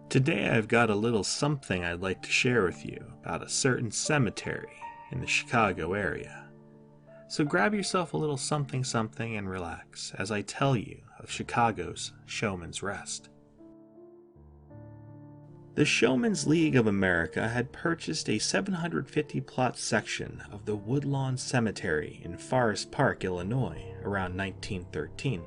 Today I've got a little something I'd like to share with you about a certain cemetery in the Chicago area. So grab yourself a little something and relax as I tell you of Chicago's Showmens Rest. The Showmen's League of America had purchased a 750-plot section of the Woodlawn Cemetery in Forest Park, Illinois around 1913.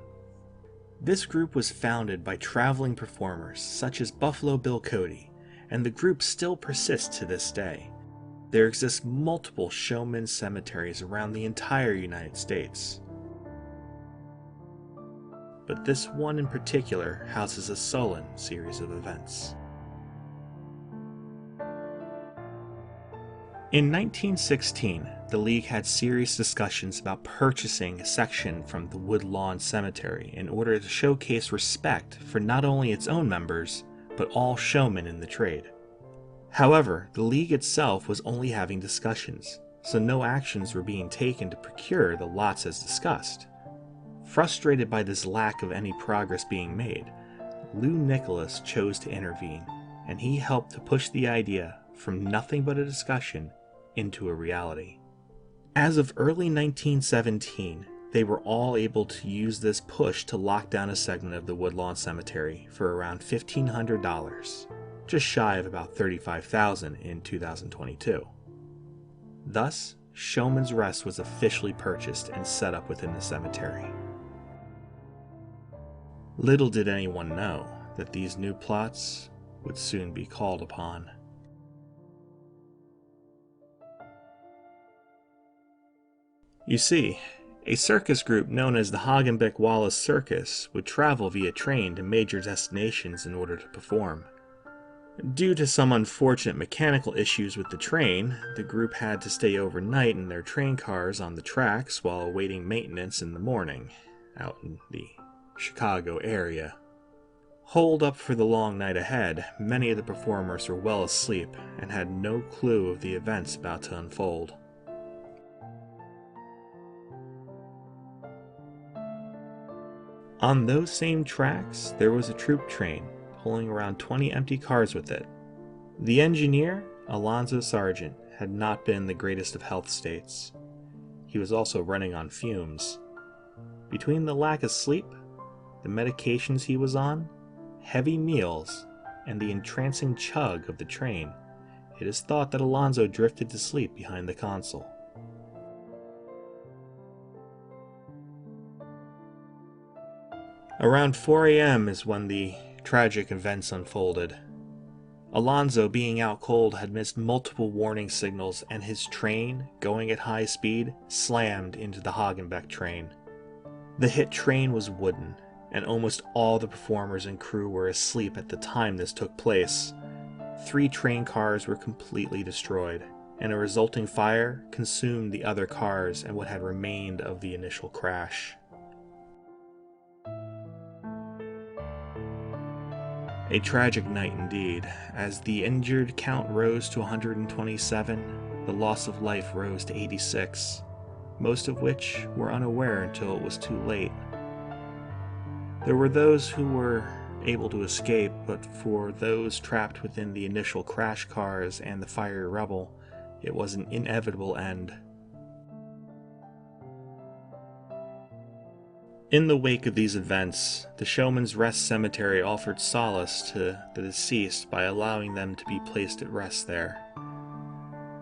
This group was founded by traveling performers such as Buffalo Bill Cody, and the group still persists to this day. There exist multiple Showmen's cemeteries around the entire United States. But this one in particular houses a sullen series of events. In 1916, the League had serious discussions about purchasing a section from the Woodlawn Cemetery in order to showcase respect for not only its own members, but all showmen in the trade. However, the League itself was only having discussions, so no actions were being taken to procure the lots as discussed. Frustrated by this lack of any progress being made, Lou Nicholas chose to intervene, and he helped to push the idea from nothing but a discussion into a reality. As of early 1917, they were all able to use this push to lock down a segment of the Woodlawn Cemetery for around $1,500, just shy of about $35,000 in 2022. Thus, Showmens Rest was officially purchased and set up within the cemetery. Little did anyone know that these new plots would soon be called upon. You see, a circus group known as the Hagenbeck-Wallace Circus would travel via train to major destinations in order to perform. Due to some unfortunate mechanical issues with the train, the group had to stay overnight in their train cars on the tracks while awaiting maintenance in the morning, out in the Chicago area. Holed up for the long night ahead, many of the performers were well asleep and had no clue of the events about to unfold. On those same tracks, there was a troop train, pulling around 20 empty cars with it. The engineer, Alonzo Sargent, had not been in the greatest of health states. He was also running on fumes. Between the lack of sleep, the medications he was on, heavy meals, and the entrancing chug of the train, it is thought that Alonzo drifted to sleep behind the console. Around 4 a.m. is when the tragic events unfolded. Alonzo, being out cold, had missed multiple warning signals, and his train, going at high speed, slammed into the Hagenbeck train. The hit train was wooden, and almost all the performers and crew were asleep at the time this took place. 3 train cars were completely destroyed, and a resulting fire consumed the other cars and what had remained of the initial crash. A tragic night indeed. As the injured count rose to 127, the loss of life rose to 86, most of which were unaware until it was too late. There were those who were able to escape, but for those trapped within the initial crash cars and the fiery rubble, it was an inevitable end. In the wake of these events, the Showmen's Rest Cemetery offered solace to the deceased by allowing them to be placed at rest there.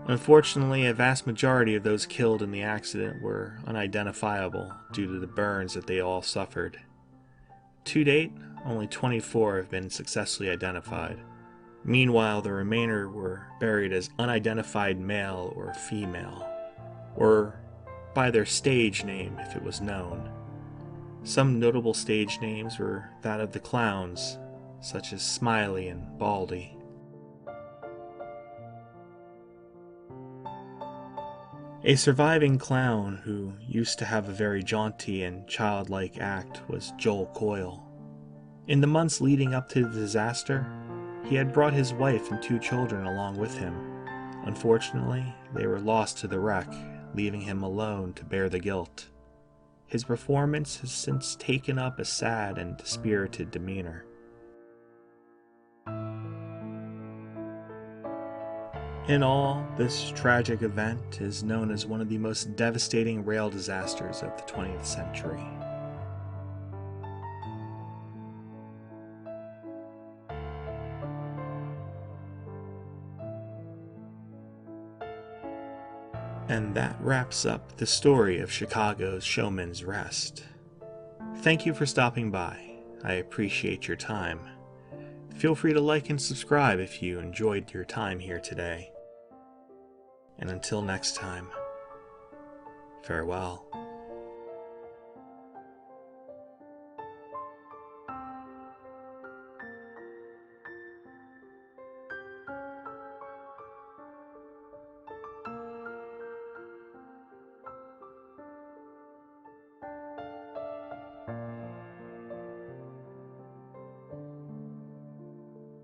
Unfortunately, a vast majority of those killed in the accident were unidentifiable due to the burns that they all suffered. To date, only 24 have been successfully identified. Meanwhile, the remainder were buried as unidentified male or female, or by their stage name if it was known. Some notable stage names were that of the clowns, such as Smiley and Baldy. A surviving clown who used to have a very jaunty and childlike act was Joel Coyle. In the months leading up to the disaster, he had brought his wife and 2 children along with him. Unfortunately, they were lost to the wreck, leaving him alone to bear the guilt. His performance has since taken up a sad and dispirited demeanor. In all, this tragic event is known as one of the most devastating rail disasters of the 20th century. And that wraps up the story of Chicago's Showmens Rest. Thank you for stopping by. I appreciate your time. Feel free to like and subscribe if you enjoyed your time here today. And until next time, farewell.